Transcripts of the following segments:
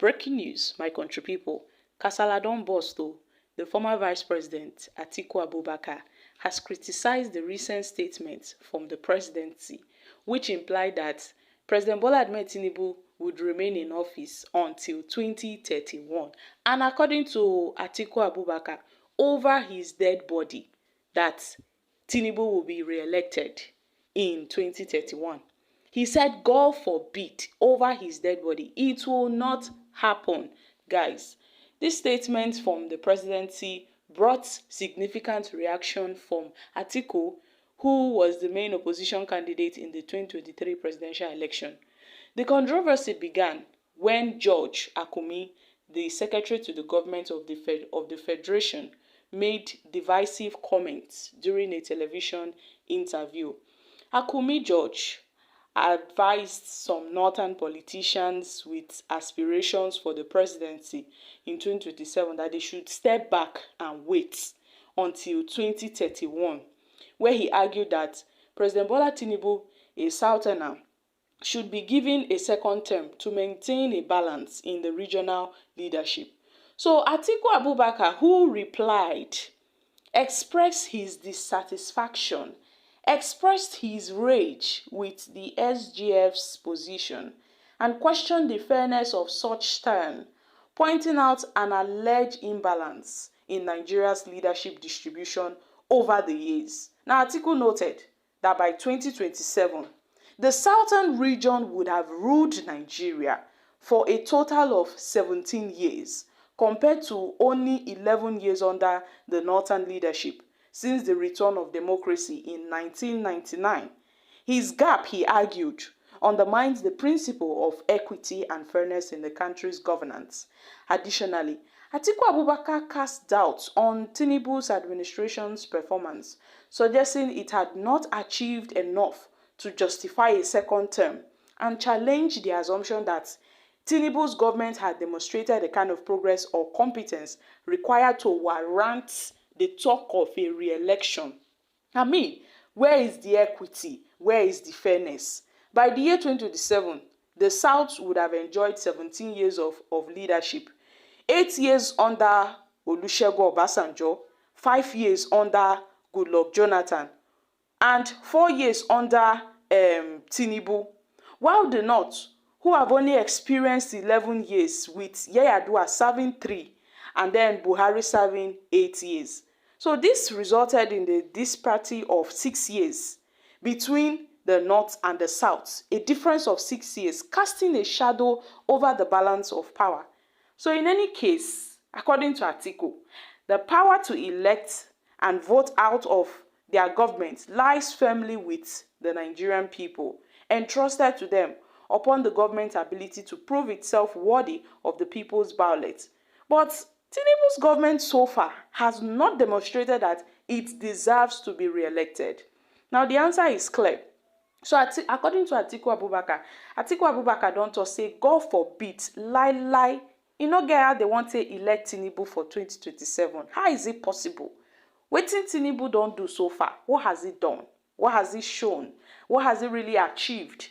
Breaking news, my country people. Kasala don burst o. The former Vice President, Atiku Abubakar, has criticized the recent statement from the presidency, which implied that President Bola Ahmed Tinubu would remain in office until 2031. And according to Atiku Abubakar, over his dead body, that Tinubu will be re-elected in 2031. He said, God forbid, over his dead body. It will not happen, guys. This statement from the presidency brought significant reaction from Atiku, who was the main opposition candidate in the 2023 presidential election. The controversy began when George Akumi, the secretary to the government of the Federation, made divisive comments during a television interview. Akumi George advised some northern politicians with aspirations for the presidency in 2027 that they should step back and wait until 2031, where he argued that President Bola Tinubu, a Southerner, should be given a second term to maintain a balance in the regional leadership. So Atiku Abubakar, who replied, expressed his dissatisfaction, expressed his rage with the SGF's position, and questioned the fairness of such stand, pointing out an alleged imbalance in Nigeria's leadership distribution over the years. Now, Atiku noted that by 2027, the southern region would have ruled Nigeria for a total of 17 years, compared to only 11 years under the northern leadership since the return of democracy in 1999. His gap, he argued, undermines the principle of equity and fairness in the country's governance. Additionally, Atiku Abubakar cast doubts on Tinubu's administration's performance, suggesting it had not achieved enough to justify a second term, and challenged the assumption that Tinubu's government had demonstrated the kind of progress or competence required to warrant the talk of a re-election. I mean, where is the equity? Where is the fairness? By the year 2027, the South would have enjoyed 17 years of leadership. 8 years under Olusegun Obasanjo, 5 years under Goodluck Jonathan, and 4 years under Tinubu. While the North, who have only experienced 11 years, with Yar'Adua serving 3 and then Buhari serving 8 years. So this resulted in the disparity of 6 years between the North and the South, a difference of 6 years, casting a shadow over the balance of power. So in any case, according to Atiku, the power to elect and vote out of their government lies firmly with the Nigerian people, entrusted to them upon the government's ability to prove itself worthy of the people's ballot. But Tinubu's government so far has not demonstrated that it deserves to be re-elected. Now the answer is clear. So according to Atiku Abubakar don't just say, God forbid, lie. You know, how they want to elect Tinubu for 2027. How is it possible? Wetin Tinubu don't do so far? What has he done? What has he shown? What has he really achieved?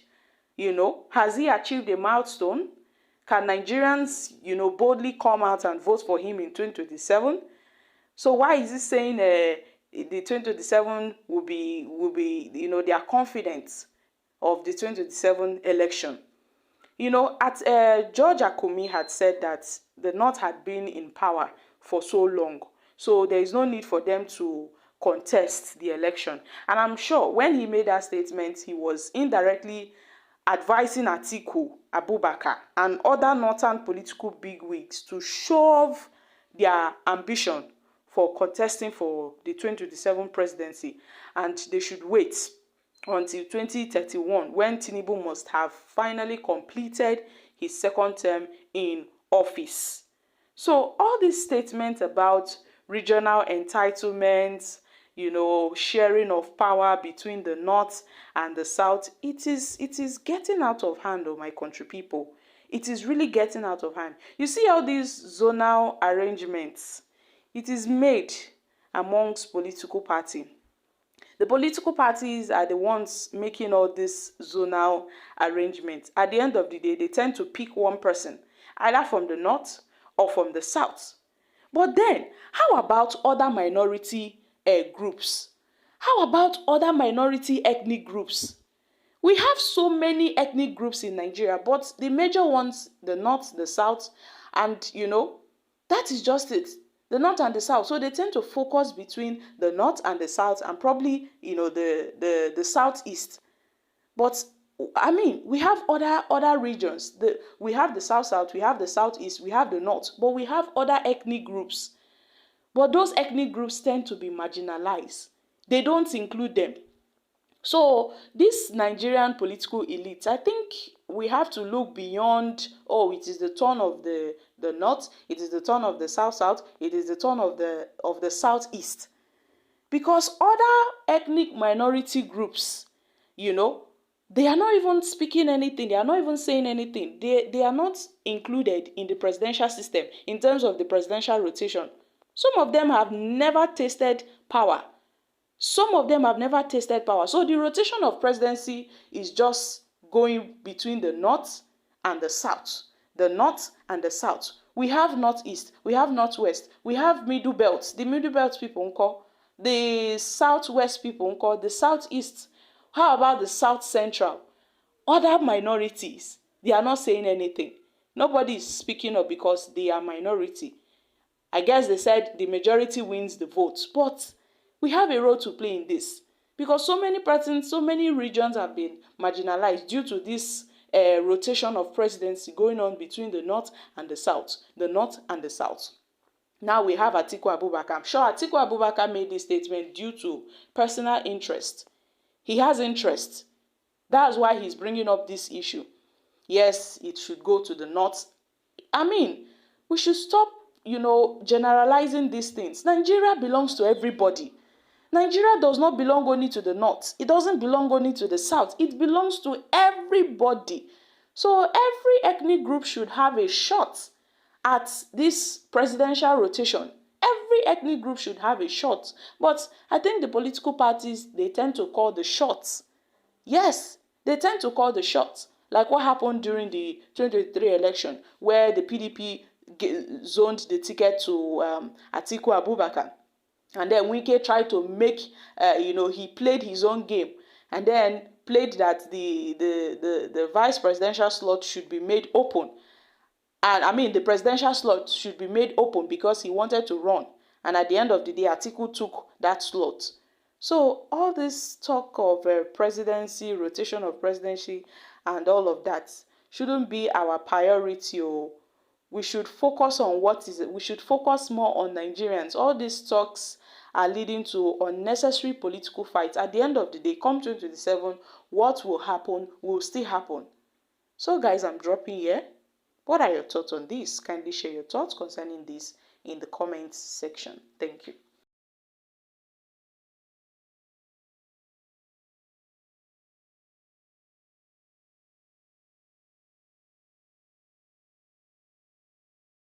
You know, has he achieved a milestone? Can Nigerians, boldly come out and vote for him in 2027? So why is he saying the 2027 will be, they are confident of the 2027 election? George Akumi had said that the North had been in power for so long, so there is no need for them to contest the election. And I'm sure when he made that statement, he was indirectly advising Atiku Abubakar and other northern political bigwigs to shove their ambition for contesting for the 2027 presidency, and they should wait until 2031, when Tinubu must have finally completed his second term in office. So all these statements about regional entitlements, sharing of power between the North and the South, it is getting out of hand, my country people. It is really getting out of hand. You see how these zonal arrangements, it is made amongst political parties. The political parties are the ones making all this zonal arrangements. At the end of the day, they tend to pick one person either from the north or from the south. But then, how about other minority groups? How about other minority ethnic groups? We have so many ethnic groups in Nigeria, but the major ones, the north, the south, and that is just it. The north and the south. So they tend to focus between the north and the south, and probably the southeast. But I mean, we have other regions. We have the south, we have the southeast, we have the north, but we have other ethnic groups. But those ethnic groups tend to be marginalized. They don't include them. So this Nigerian political elite, I think we have to look beyond, oh, it is the turn of the north, it is the turn of the south, it is the turn of the southeast. Because other ethnic minority groups, they are not even speaking anything, they are not even saying anything. They are not included in the presidential system in terms of the presidential rotation. Some of them have never tasted power. Some of them have never tasted power. So the rotation of presidency is just going between the north and the south. The north and the south. We have northeast, we have northwest, we have middle belt. The middle belt people call the southwest people call the southeast. How about the south central? Other minorities, they are not saying anything. Nobody is speaking up because they are minority. I guess they said the majority wins the vote, but we have a role to play in this because so many persons, so many regions have been marginalized due to this rotation of presidency going on between the north and the south, the north and the south. Now we have Atiku Abubakar. I'm sure Atiku Abubakar made this statement due to personal interest. He has interest. That's why he's bringing up this issue. Yes, it should go to the north. I mean, we should stop, generalizing these things. Nigeria belongs to everybody. Nigeria does not belong only to the north. It doesn't belong only to the south. It belongs to everybody. So every ethnic group should have a shot at this presidential rotation. Every ethnic group should have a shot. But I think the political parties, they tend to call the shots. Yes, they tend to call the shots. Like what happened during the 2023 election, where the PDP zoned the ticket to Atiku Abubakar. And then Wike tried to make, he played his own game and then played that the vice presidential slot should be made open. And I mean, the presidential slot should be made open because he wanted to run. And at the end of the day, Atiku took that slot. So all this talk of presidency, rotation of presidency, and all of that shouldn't be our priority. We should focus on what is it. We should focus more on Nigerians. All these talks are leading to unnecessary political fights. At the end of the day, come 2027, what will happen will still happen. So guys, I'm dropping here. What are your thoughts on this? Kindly share your thoughts concerning this in the comments section. Thank you.